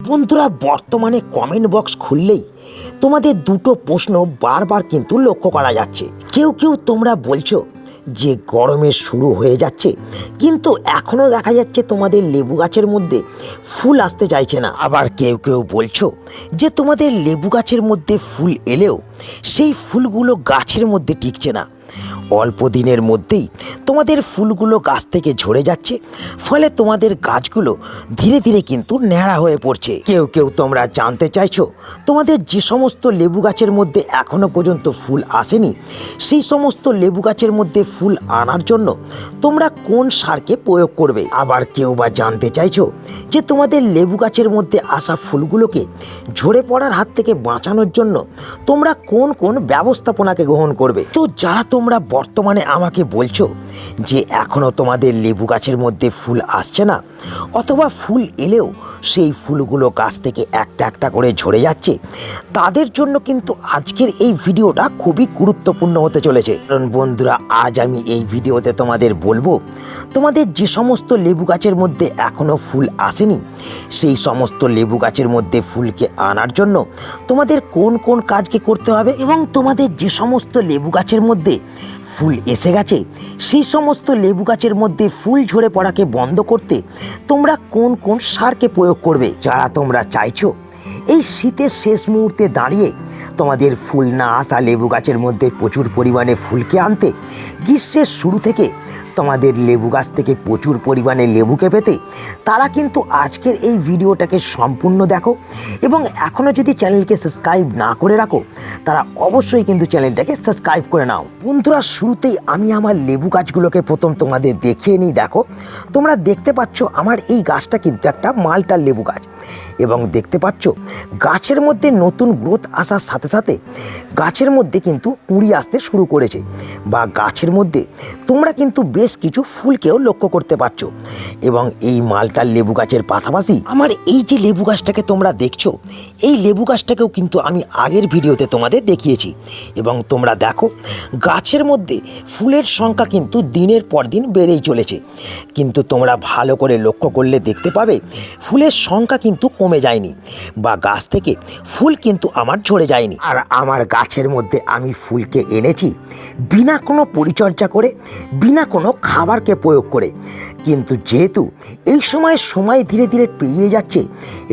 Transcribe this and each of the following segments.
বন্ধুরা, বর্তমানে comment box খুললেই তোমাদের দুটো প্রশ্ন বারবার কিন্তু লক্ষ্য করা যাচ্ছে। কেউ কেউ তোমরা বলছো যে গরমের শুরু হয়ে যাচ্ছে, কিন্তু এখনও দেখা যাচ্ছে তোমাদের লেবু গাছের মধ্যে ফুল আসতে চাইছে না। আবার কেউ কেউ বলছো যে তোমাদের লেবু গাছের মধ্যে ফুল এলেও সেই ফুলগুলো গাছের মধ্যে টিকছে না, অল্প দিনের মধ্যেই তোমাদের ফুলগুলো গাছ থেকে ঝরে যাচ্ছে, ফলে তোমাদের গাছগুলো ধীরে ধীরে কিন্তু ন্যাড়া হয়ে পড়ছে। কেউ কেউ তোমরা জানতে চাইছো তোমাদের যে সমস্ত লেবু গাছের মধ্যে এখনো পর্যন্ত ফুল আসেনি, সেই সমস্ত লেবু গাছের মধ্যে ফুল আনার জন্য তোমরা কোন সারকে প্রয়োগ করবে। আবার কেউ বা জানতে চাইছো যে তোমাদের লেবু গাছের মধ্যে আসা ফুলগুলোকে ঝরে পড়ার হাত থেকে বাঁচানোর জন্য তোমরা কোন কোন ব্যবস্থাপনাকে গ্রহণ করবে। তো যারা তোমরা বর্তমানে আমাকে বলছো যে এখনও তোমাদের লেবু গাছের মধ্যে ফুল আসছে না, অথবা ফুল এলেও সেই ফুলগুলো গাছ থেকে একটা একটা করে ঝরে যাচ্ছে, তাদের জন্য কিন্তু আজকের এই ভিডিওটা খুবই গুরুত্বপূর্ণ হতে চলেছে। কারণ বন্ধুরা, আজ আমি এই ভিডিওতে তোমাদের বলবো তোমাদের যে সমস্ত লেবু গাছের মধ্যে এখনও ফুল আসেনি, সেই সমস্ত লেবু গাছের মধ্যে ফুলকে আনার জন্য তোমাদের কোন কোন কাজকে করতে হবে, এবং তোমাদের যে সমস্ত লেবু গাছের মধ্যে ফুল এসে গেছে সেই সমস্ত লেবু গাছের মধ্যে ফুল ঝরে পড়াকে বন্ধ করতে তোমরা কোন কোন সারকে প্রয়োগ করবে। যারা তোমরা চাইছো এই শীতের শেষ মুহূর্তে দাঁড়িয়ে তোমাদের ফুল না আসা লেবু গাছের মধ্যে প্রচুর পরিমাণে ফুলকে আনতে, গ্রীষ্মের শুরু থেকে তোমাদের লেবু গাছ থেকে প্রচুর পরিমাণে লেবুকে পেতে, তারা কিন্তু আজকের এই ভিডিওটাকে সম্পূর্ণ দেখো, এবং এখনও যদি চ্যানেলকে সাবস্ক্রাইব না করে রাখো তারা অবশ্যই কিন্তু চ্যানেলটাকে সাবস্ক্রাইব করে নাও। বন্ধুরা, শুরুতেই আমি আমার লেবু গাছগুলোকে প্রথম তোমাদের দেখিয়ে নিই। দেখো, তোমরা দেখতে পাচ্ছ আমার এই গাছটা কিন্তু একটা মালটার লেবু গাছ, এবং দেখতে পাচ্ছ গাছের মধ্যে নতুন গ্রোথ আসার সাথে সাথে গাছের মধ্যে কিন্তু কুঁড়ি আসতে শুরু করেছে, বা গাছের মধ্যে তোমরা কিন্তু বেশ কিছু ফুলকেও লক্ষ্য করতে পারছো। এবং এই মালটার লেবু গাছের পাশাপাশি আমার এই যে লেবু গাছটাকে তোমরা দেখছো, এই লেবু গাছটাকেও কিন্তু আমি আগের ভিডিওতে তোমাদের দেখিয়েছি, এবং তোমরা দেখো গাছের মধ্যে ফুলের সংখ্যা কিন্তু দিনের পর দিন বেড়েই চলেছে। কিন্তু তোমরা ভালো করে লক্ষ্য করলে দেখতে পাবে ফুলের সংখ্যা কিন্তু কমে যায়নি, বা গাছ থেকে ফুল কিন্তু আমার ঝরে যায়নি। আর আমার গাছের মধ্যে আমি ফুলকে এনেছি বিনা কোনো পরিচর্যা করে, বিনা কোনো খাবারকে প্রয়োগ করে। কিন্তু যেহেতু এই সময় ধীরে ধীরে পেরিয়ে যাচ্ছে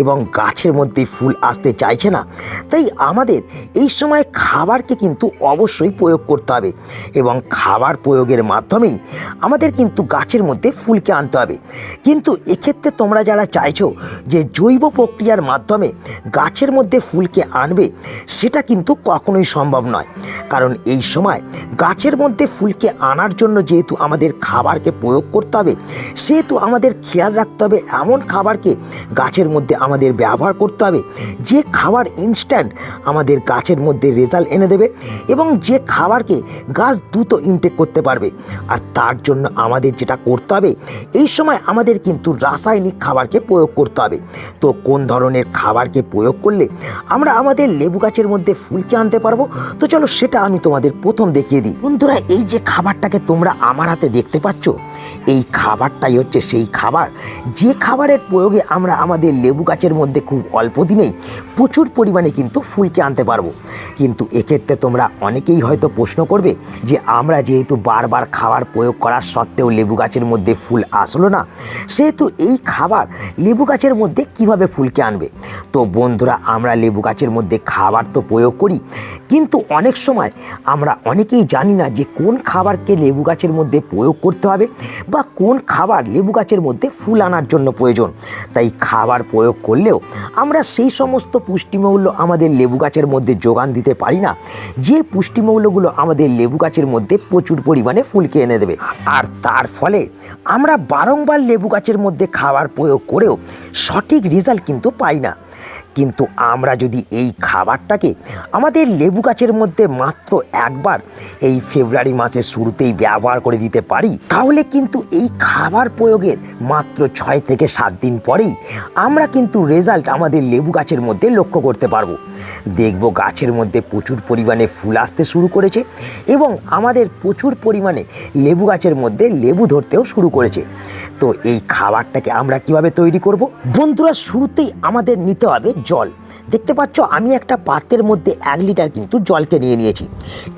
এবং গাছের মধ্যে ফুল আসতে চাইছে না, তাই আমাদের এই সময় খাবারকে কিন্তু অবশ্যই প্রয়োগ করতে হবে, এবং খাবার প্রয়োগের মাধ্যমেই আমাদের কিন্তু গাছের মধ্যে ফুলকে আনতে হবে। কিন্তু এক্ষেত্রে তোমরা যারা চাইছো যে জৈব প্রক্রিয়ার মাধ্যমে গাছের মধ্যে ফুলকে আনবে, সেটা কিন্তু কখনোই সম্ভব নয়। কারণ এই সময় গাছের মধ্যে ফুলকে আনার জন্য যেহেতু আমাদের খাবারকে প্রয়োগ করতে হবে, সেহেতু আমাদের খেয়াল রাখতে হবে এমন খাবারকে গাছের মধ্যে আমাদের ব্যবহার করতে হবে যে খাবার ইনস্ট্যান্ট আমাদের গাছের মধ্যে রেজাল্ট এনে দেবে, এবং যে খাবারকে গাছ দ্রুত ইনটেক করতে পারবে। আর তার জন্য আমাদের যেটা করতে হবে, এই সময় আমাদের কিন্তু রাসায়নিক খাবারকে প্রয়োগ করতে হবে। তো কোন ধরনের খাবারকে প্রয়োগ করলে আমরা আমাদের লেবু গাছের মধ্যে ফুলকে আনতে পারবো, তো চলো সেটা আমি তোমাদের প্রথম দেখিয়ে দিই। বন্ধুরা, এই যে খাবারটাকে তোমরা আমার হাতে দেখতে পাচ্ছ, এই খাবারটাই হচ্ছে সেই খাবার যে খাবারের প্রয়োগে আমরা আমাদের লেবু গাছের মধ্যে খুব অল্প দিনেই প্রচুর পরিমাণে কিন্তু ফুলকে আনতে পারবো। কিন্তু এক্ষেত্রে তোমরা অনেকেই হয়তো প্রশ্ন করবে যে আমরা যেহেতু বারবার খাবার প্রয়োগ করার সত্ত্বেও লেবু গাছের মধ্যে ফুল আসলো না, সেহেতু এই খাবার লেবু গাছের মধ্যে কিভাবে ফুলকে আনবে। তো বন্ধুরা, আমরা লেবু গাছের মধ্যে খাবার তো প্রয়োগ করি, কিন্তু অনেক সময় আমরা অনেকেই জানি না যে কোন খাবারকে লেবু গাছের মধ্যে প্রয়োগ করতে হবে, বা কোন খাবার লেবু গাছের মধ্যে ফুল আনার জন্য প্রয়োজন। তাই খাবার প্রয়োগ করলেও আমরা সেই সমস্ত পুষ্টিমূল্য আমাদের লেবু গাছের মধ্যে যোগান দিতে পারি না যে পুষ্টিমূল্যগুলো আমাদের লেবু গাছের মধ্যে প্রচুর পরিমাণে ফুলকে এনে দেবে। আর তার ফলে আমরা বারংবার লেবু গাছের মধ্যে খাবার প্রয়োগ করেও সঠিক রেজাল্ট কিন্তু পাই না। কিন্তু আমরা যদি এই খাবারটাকে আমাদের লেবু গাছের মধ্যে মাত্র একবার এই ফেব্রুয়ারি মাসের শুরুতেই ব্যবহার করে দিতে পারি, তাহলে কিন্তু এই খাবার প্রয়োগের মাত্র 6 থেকে 7 দিন পরেই আমরা কিন্তু রেজাল্ট আমাদের লেবু গাছের মধ্যে লক্ষ্য করতে পারবো। দেখব গাছের মধ্যে প্রচুর পরিমাণে ফুল আসতে শুরু করেছে এবং আমাদের প্রচুর পরিমাণে লেবু গাছের মধ্যে লেবু ধরতেও শুরু করেছে। তো এই খাবারটাকে আমরা কিভাবে তৈরি করব? বন্ধুরা, শুরুতেই আমাদের নিতে হবে জল। দেখতে পাচ্ছ আমি একটা পাত্রের মধ্যে 1 লিটার কিন্তু জলকে নিয়ে নিয়েছি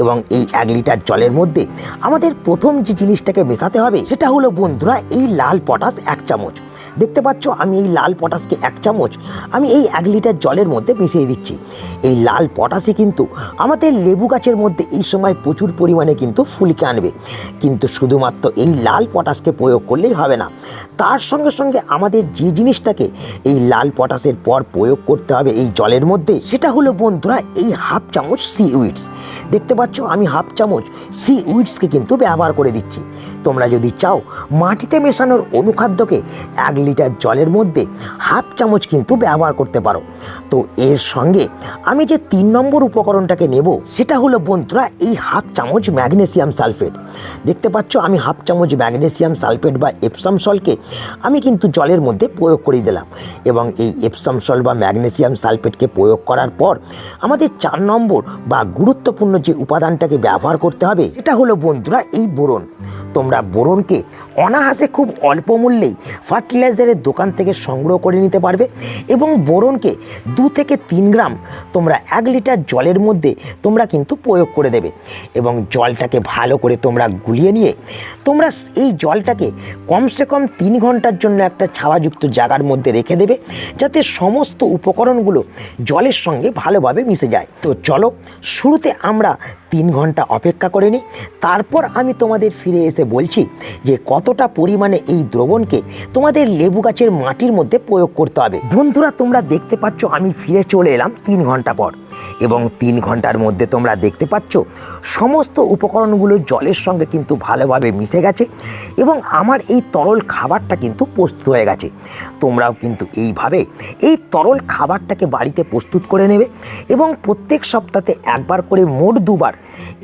এবং এই 1 লিটার জলের মধ্যে আমাদের প্রথম যে জিনিসটাকে মেশাতে হবে সেটা হলো বন্ধুরা এই লাল পটাশ 1 চামচ। দেখতে পাচ্ছ আমি এই লাল পটাশকে 1 চামচ আমি এই 1 লিটার জলের মধ্যে মিশিয়ে দিচ্ছি। এই লাল পটাশই কিন্তু আমাদের লেবু গাছের মধ্যে এই সময় প্রচুর পরিমাণে কিন্তু ফুলকে আনবে। কিন্তু শুধুমাত্র এই লাল পটাশকে প্রয়োগ করলেই হবে না, তার সঙ্গে সঙ্গে আমাদের যে জিনিসটাকে এই লাল পটাশের পর প্রয়োগ করতে হবে এই জলের মধ্যে সেটা হলো বন্ধুরা এই 1/2 চামচ সি উইডস। দেখতে পাচ্ছ আমি 1/2 চামচ সি উইডসকে কিন্তু ব্যবহার করে দিচ্ছি। তোমরা যদি চাও মাটিতে মেশানোর অনুখাদ্যকে 1 লিটার জলের মধ্যে 1/2 চামচ কিন্তু ব্যবহার করতে পারো। তো এর সঙ্গে আমি যে 3 নম্বর উপকরণটাকে নেব সেটা হলো বন্ধুরা এই 1/2 চামচ ম্যাগনেসিয়াম সালফেট। দেখতে পাচ্ছ আমি 1/2 চামচ ম্যাগনেসিয়াম সালফেট বা এপসাম সল্টকে আমি কিন্তু জলের মধ্যে প্রয়োগ করে দিলাম এবং এই এপসাম সল্ট বা ম্যাগনেসিয়াম সালফেটকে প্রয়োগ করার পর আমাদের 4 নম্বর বা গুরুত্বপূর্ণ যে উপাদানটাকে ব্যবহার করতে হবে সেটা হলো বন্ধুরা এই বোরন। তোমরা বোরনকে অনায়াসে খুব অল্প মূল্যেই ফার্টিলাইজারের দোকান থেকে সংগ্রহ করে নিতে পারবে এবং বোরনকে 2 থেকে 3 গ্রাম তোমরা 1 লিটার জলের মধ্যে তোমরা কিন্তু প্রয়োগ করে দেবে এবং জলটাকে ভালো করে তোমরা গুলিয়ে নিয়ে তোমরা এই জলটাকে কমসে কম 3 ঘন্টার জন্য একটা ছাওয়াযুক্ত জায়গার মধ্যে রেখে দেবে যাতে সমস্ত উপকরণগুলো জলের সঙ্গে ভালোভাবে মিশে যায়। তো চলো শুরুতে আমরা 3 ঘন্টা অপেক্ষা করে নিই, তারপর আমি তোমাদের ফিরে এসে বলছি যে কতটা পরিমাণে এই দ্রবণকে তোমাদের লেবু গাছের মাটির মধ্যে প্রয়োগ করতে হবে। বন্ধুরা, তোমরা দেখতে পাচ্ছ আমি ফিরে চলে এলাম 3 ঘন্টা পর এবং 3 ঘন্টার মধ্যে তোমরা দেখতে পাচ্ছ সমস্ত উপকরণগুলো জলের সঙ্গে কিন্তু ভালোভাবে মিশে গেছে এবং আমার এই তরল খাবারটা কিন্তু প্রস্তুত হয়ে গেছে। তোমরাও কিন্তু এইভাবে এই তরল খাবারটাকে বাড়িতে প্রস্তুত করে নেবে এবং প্রত্যেক সপ্তাহে একবার করে মোট 2 বার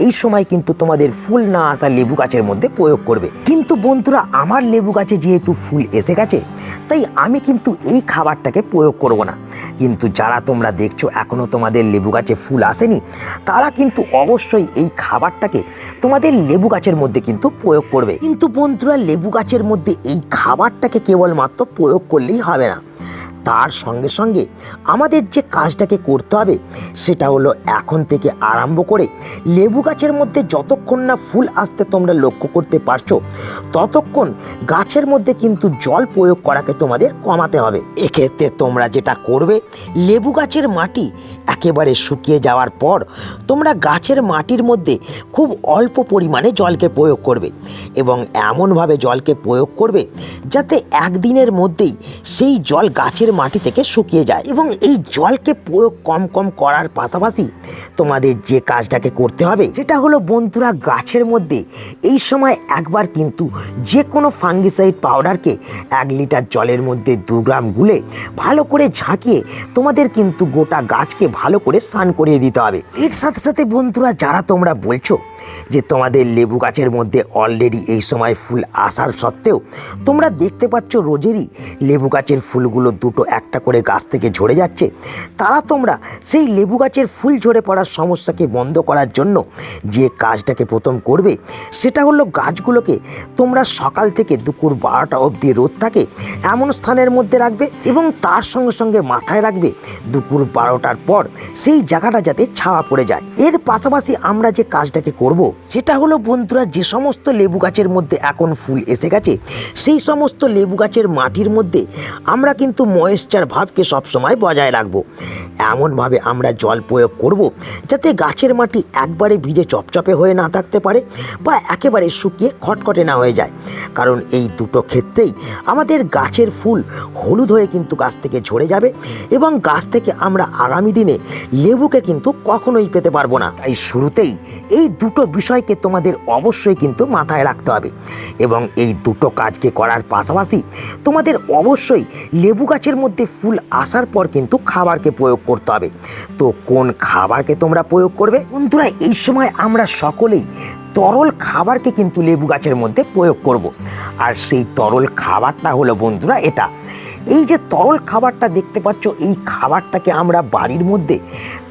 এই সময় কিন্তু তোমাদের ফুল না আসা লেবু গাছের মধ্যে প্রয়োগ করবে। কিন্তু বন্ধুরা, আমার লেবু গাছে যেহেতু ফুল এসে গেছে তাই আমি কিন্তু এই খাবারটাকে প্রয়োগ করব না। কিন্তু যারা তোমরা দেখছো এখনও তোমাদের লেবু গাছে ফুল আসেনি তারা কিন্তু অবশ্যই এই খাবারটাকে তোমাদের লেবু গাছের মধ্যে কিন্তু প্রয়োগ করবে। কিন্তু বন্ধুরা, লেবু গাছের মধ্যে এই খাবারটাকে কেবলমাত্র প্রয়োগ করলেই হবে না, তার সঙ্গে সঙ্গে আমাদের যে কাজটাকে করতে হবে সেটা হলো এখন থেকে আরম্ভ করে লেবু গাছের মধ্যে যতক্ষণ না ফুল আসতে তোমরা লক্ষ্য করতে পারছো ততক্ষণ গাছের মধ্যে কিন্তু জল প্রয়োগ করাকে তোমাদের কমাতে হবে। এক্ষেত্রে তোমরা যেটা করবে, লেবু গাছের মাটি একেবারে শুকিয়ে যাওয়ার পর তোমরা গাছের মাটির মধ্যে খুব অল্প পরিমাণে জলকে প্রয়োগ করবে এবং এমনভাবে জলকে প্রয়োগ করবে যাতে একদিনের মধ্যেই সেই জল গাছের মাটি থেকে শুকিয়ে যায় এবং এই জলকে প্রয়োগ কম কম করার পাশাপাশি তোমাদের যে কাজটাকে করতে হবে সেটা হলো বন্ধুরা, গাছের মধ্যে এই সময় একবার কিন্তু যে কোনো ফাঙ্গিসাইড পাউডারকে 1 লিটার জলের মধ্যে 2 গ্রাম গুলে ভালো করে ঝাঁকিয়ে তোমাদের কিন্তু গোটা গাছকে ভালো করে স্নান করিয়ে দিতে হবে। এর সাথে সাথে বন্ধুরা, যারা তোমরা বলছো যে তোমাদের লেবু গাছের মধ্যে অলরেডি এই সময় ফুল আসার সত্ত্বেও তোমরা দেখতে পাচ্ছ রোজেরই লেবু গাছের ফুলগুলো দুটো একটা করে গাছ থেকে ঝরে যাচ্ছে, তারা তোমরা সেই লেবু গাছের ফুল ঝরে পড়ার সমস্যাকে বন্ধ করার জন্য যে কাজটাকে প্রথম করবে সেটা হলো গাছগুলোকে তোমরা সকাল থেকে দুপুর 12টা অবধি রোদ থাকে এমন স্থানের মধ্যে রাখবে এবং তার সঙ্গে সঙ্গে মাথায় রাখবে দুপুর 12টার পর সেই জায়গাটা যাতে ছাওয়া পড়ে যায়। এর পাশাপাশি আমরা যে কাজটাকে করব সেটা হলো বন্ধুরা, যে সমস্ত লেবু গাছের মধ্যে এখন ফুল এসে গেছে সেই সমস্ত লেবু গাছের মাটির মধ্যে আমরা কিন্তু ময়েশ্চার ভাবকে সবসময় বজায় রাখবো। এমনভাবে আমরা জল প্রয়োগ করব যাতে গাছের মাটি একবারে ভিজে চপচপে হয়ে না থাকতে পারে বা একেবারে শুকিয়ে খটখটে না হয়ে যায়, কারণ এই দুটো ক্ষেত্রেই আমাদের গাছের ফুল হলুদ হয়ে কিন্তু গাছ থেকে ঝরে যাবে এবং গাছ থেকে আমরা আগামী দিনে লেবুকে কিন্তু কখনোই পেতে পারবো না। তাই শুরুতেই এই দুটো বিষয়কে তোমাদের অবশ্যই কিন্তু মাথায় রাখতে হবে এবং এই দুটো কাজকে করার পাশাপাশি তোমাদের অবশ্যই লেবু গাছের মধ্যে ফুল আসার পর কিন্তু খাবারকে প্রয়োগ করতে হবে। তো কোন খাবারকে তোমরা প্রয়োগ করবে? বন্ধুরা, এই সময় আমরা সকলেই তরল খাবারকে কিন্তু লেবু গাছের মধ্যে প্রয়োগ করব। আর সেই তরল খাবারটা হলো বন্ধুরা এটা। এই যে তরল খাবারটা দেখতে পাচ্ছ, এই খাবারটাকে আমরা বাড়ির মধ্যে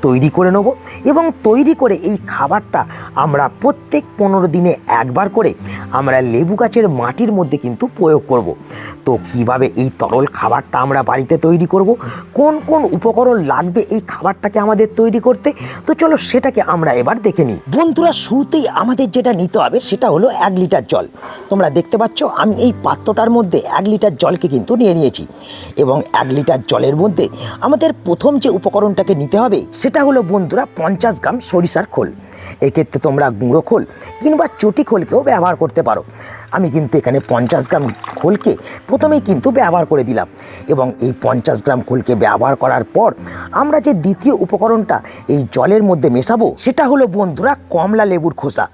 তৈরি করে নেব এবং তৈরি করে এই খাবারটা আমরা প্রত্যেক 15 দিনে একবার করে আমরা লেবু গাছের মাটির মধ্যে কিন্তু প্রয়োগ করব। তো কিভাবে এই তরল খাবারটা আমরা বাড়িতে তৈরি করব, কোন কোন উপকরণ লাগবে এই খাবারটাকে আমাদের তৈরি করতে, তো চলো সেটাকে আমরা এবার দেখে নিই। বন্ধুরা, শুরুতেই আমাদের যেটা নিতে হবে সেটা হলো 1 লিটার জল। তোমরা দেখতে পাচ্ছ আমি এই পাত্রটার মধ্যে 1 লিটার জলকে কিন্তু নিয়ে নিয়েছি এবং 1 লিটার জলের মধ্যে আমাদের প্রথম যে উপকরণটাকে নিতে হবে সেটা হলো বন্ধুরা 50 গ্রাম সরিষার খোল। এক্ষেত্রে তোমরা গুঁড়ো খোল কিংবা চটি খোলকেও ব্যবহার করতে পারো। আমি কিন্তু এখানে 50 গ্রাম খোলকে প্রথমেই কিন্তু ব্যবহার করে দিলাম এবং এই 50 গ্রাম খোলকে ব্যবহার করার পর আমরা যে দ্বিতীয় উপকরণটা এই জলের মধ্যে মেশাবো সেটা হলো বন্ধুরা কমলা লেবুর খোসা।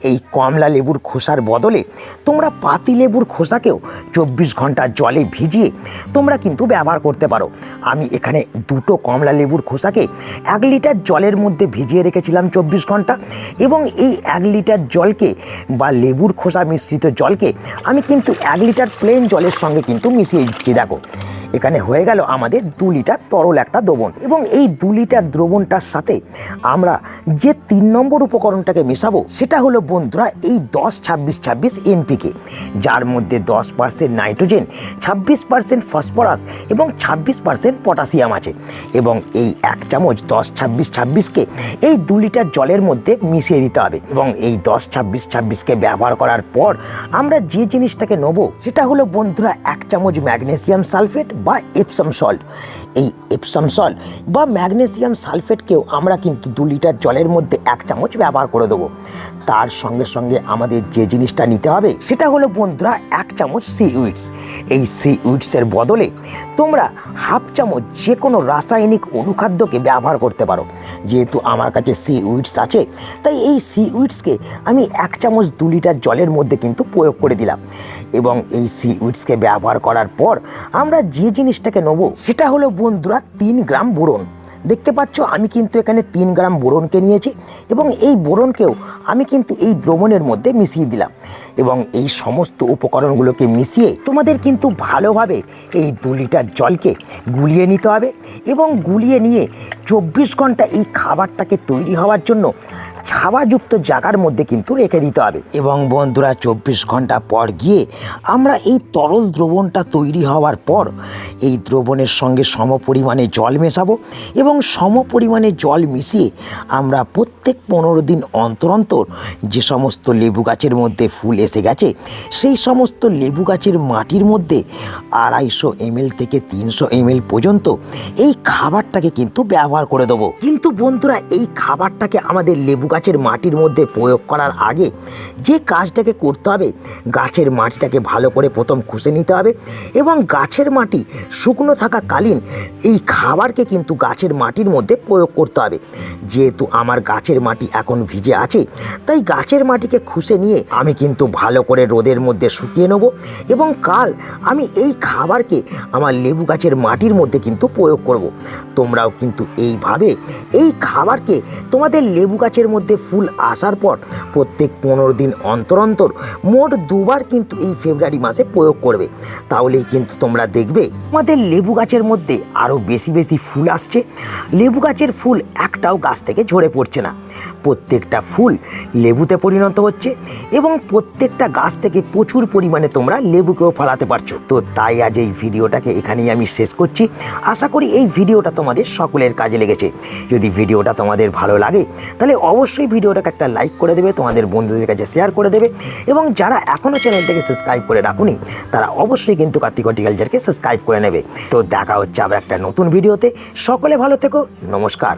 এই কমলা লেবুর খোসার বদলে তোমরা পাতি লেবুর খোসাকেও 24 ঘন্টা জলে ভিজিয়ে তোমরা কিন্তু ব্যবহার করতে পারো। আমি এখানে দুটো কমলা লেবুর খোসাকে 1 লিটার জলের মধ্যে ভিজিয়ে রেখেছিলাম 24 ঘন্টা এবং এই 1 লিটার জলকে বা লেবুর খোসা মিশ্রিত জলকে আমি কিন্তু 1 লিটার প্লেন জলের সঙ্গে কিন্তু মিশিয়ে দিচ্ছি। দেখো, এখানে হয়ে গেল আমাদের 2 লিটার তরল একটা দ্রবণ এবং এই 2 লিটার দ্রবণটার সাথে আমরা যে 3 নম্বর উপকরণটাকে মেশাবো সেটা হলো বন্ধুরা এই 10-26-26 এনপিকে, যার মধ্যে 10% নাইট্রোজেন, 26% ফসফরাস এবং 26% পটাশিয়াম আছে এবং এই 1 চামচ 10-26-26কে এই 2 লিটার জলের মধ্যে মিশিয়ে দিতে হবে এবং এই 10-26-26কে ব্যবহার করার পর আমরা যে জিনিসটাকে নেব সেটা হলো বন্ধুরা 1 চামচ ম্যাগনেসিয়াম সালফেট বা এপসাম সল্ট। এই এপসাম সল্ট বা ম্যাগনেসিয়াম সালফেটকেও আমরা কিন্তু 2 লিটার জলের মধ্যে 1 চামচ ব্যবহার করে দেবো। তার সঙ্গে সঙ্গে আমাদের যে জিনিসটা নিতে হবে সেটা হলো বন্ধুরা 1 চামচ সি উইডস। এই সি উইডসের বদলে তোমরা 1/2 চামচ যে কোনো রাসায়নিক অনুখাদ্যকে ব্যবহার করতে পারো। যেহেতু আমার কাছে সি উইডস আছে তাই এই সি উইডসকে আমি 1 চামচ 2 লিটার জলের মধ্যে কিন্তু প্রয়োগ করে দিলাম এবং এই সি উইডসকে ব্যবহার করার পর আমরা যে জিনিসটাকে নেব সেটা হলো বন্ধুরা 3 গ্রাম বোরন। দেখতে পাচ্ছ আমি কিন্তু এখানে 3 গ্রাম বোরনকে নিয়েছি এবং এই বোরনকেও আমি কিন্তু এই দ্রবণের মধ্যে মিশিয়ে দিলাম এবং এই সমস্ত উপকরণগুলোকে মিশিয়ে তোমাদের কিন্তু ভালোভাবে এই 2 লিটার জলকে গুলিয়ে নিতে হবে এবং গুলিয়ে নিয়ে 24 ঘন্টা এই খাবারটাকে তৈরি হওয়ার জন্য ছাওয়াযুক্ত জায়গার মধ্যে কিন্তু রেখে দিতে হবে এবং বন্ধুরা 24 ঘন্টা পর গিয়ে আমরা এই তরল দ্রবণটা তৈরি হওয়ার পর এই দ্রবণের সঙ্গে সমপরিমাণে জল মেশাবো এবং সমপরিমাণে জল মিশিয়ে আমরা প্রত্যেক 15 দিন অন্তর অন্তর যে সমস্ত লেবু গাছের মধ্যে ফুল এসে গেছে সেই সমস্ত লেবু গাছের মাটির মধ্যে 250 ml থেকে 300 ml পর্যন্ত এই খাবারটাকে কিন্তু ব্যবহার করে দেবো। কিন্তু বন্ধুরা, এই খাবারটাকে আমাদের লেবু গাছের মাটির মধ্যে প্রয়োগ করার আগে যে কাজটাকে করতে হবে, গাছের মাটিটাকে ভালো করে প্রথম খুঁজে নিতে হবে এবং গাছের মাটি শুকনো থাকাকালীন এই খাবারকে কিন্তু গাছের মাটির মধ্যে প্রয়োগ করতে হবে। যেহেতু আমার গাছের মাটি এখন ভিজে আছে তাই গাছের মাটিকে খুঁজে নিয়ে আমি কিন্তু ভালো করে রোদের মধ্যে শুকিয়ে নেব এবং কাল আমি এই খাবারকে আমার লেবু গাছের মাটির মধ্যে কিন্তু প্রয়োগ করব। তোমরাও কিন্তু এইভাবে এই খাবারকে তোমাদের লেবু গাছের মধ্যে ফুল আসার পর প্রত্যেক 15 দিন অন্তর অন্তর মোট 2 বার কিন্তু এই ফেব্রুয়ারি মাসে প্রয়োগ করবে। তাহলেই কিন্তু তোমরা দেখবে তোমাদের লেবু গাছের মধ্যে আরও বেশি বেশি ফুল আসছে। লেবু গাছের ফুল একটাও গাছ থেকে ঝরে পড়ছে না, প্রত্যেকটা ফুল লেবুতে পরিণত হচ্ছে এবং প্রত্যেকটা গাছ থেকে প্রচুর পরিমাণে তোমরা লেবুকেও ফলাতে পারছো। তো তাই আজ এই ভিডিওটাকে এখানেই আমি শেষ করছি। আশা করি এই ভিডিওটা তোমাদের সকলের কাজে লেগেছে। যদি ভিডিওটা তোমাদের ভালো লাগে তাহলে অবশ্যই ভিডিওটাকে একটা লাইক করে দেবে, তোমাদের বন্ধুদের কাছে শেয়ার করে দেবে এবং যারা এখনও চ্যানেলটাকে সাবস্ক্রাইব করে রাখুনি তারা অবশ্যই কিন্তু কার্তিক হর্টিকালচারকে সাবস্ক্রাইব করে নেবে। তো দেখা হচ্ছে আবার একটা নতুন ভিডিওতে। সকলে ভালো থেকো, নমস্কার।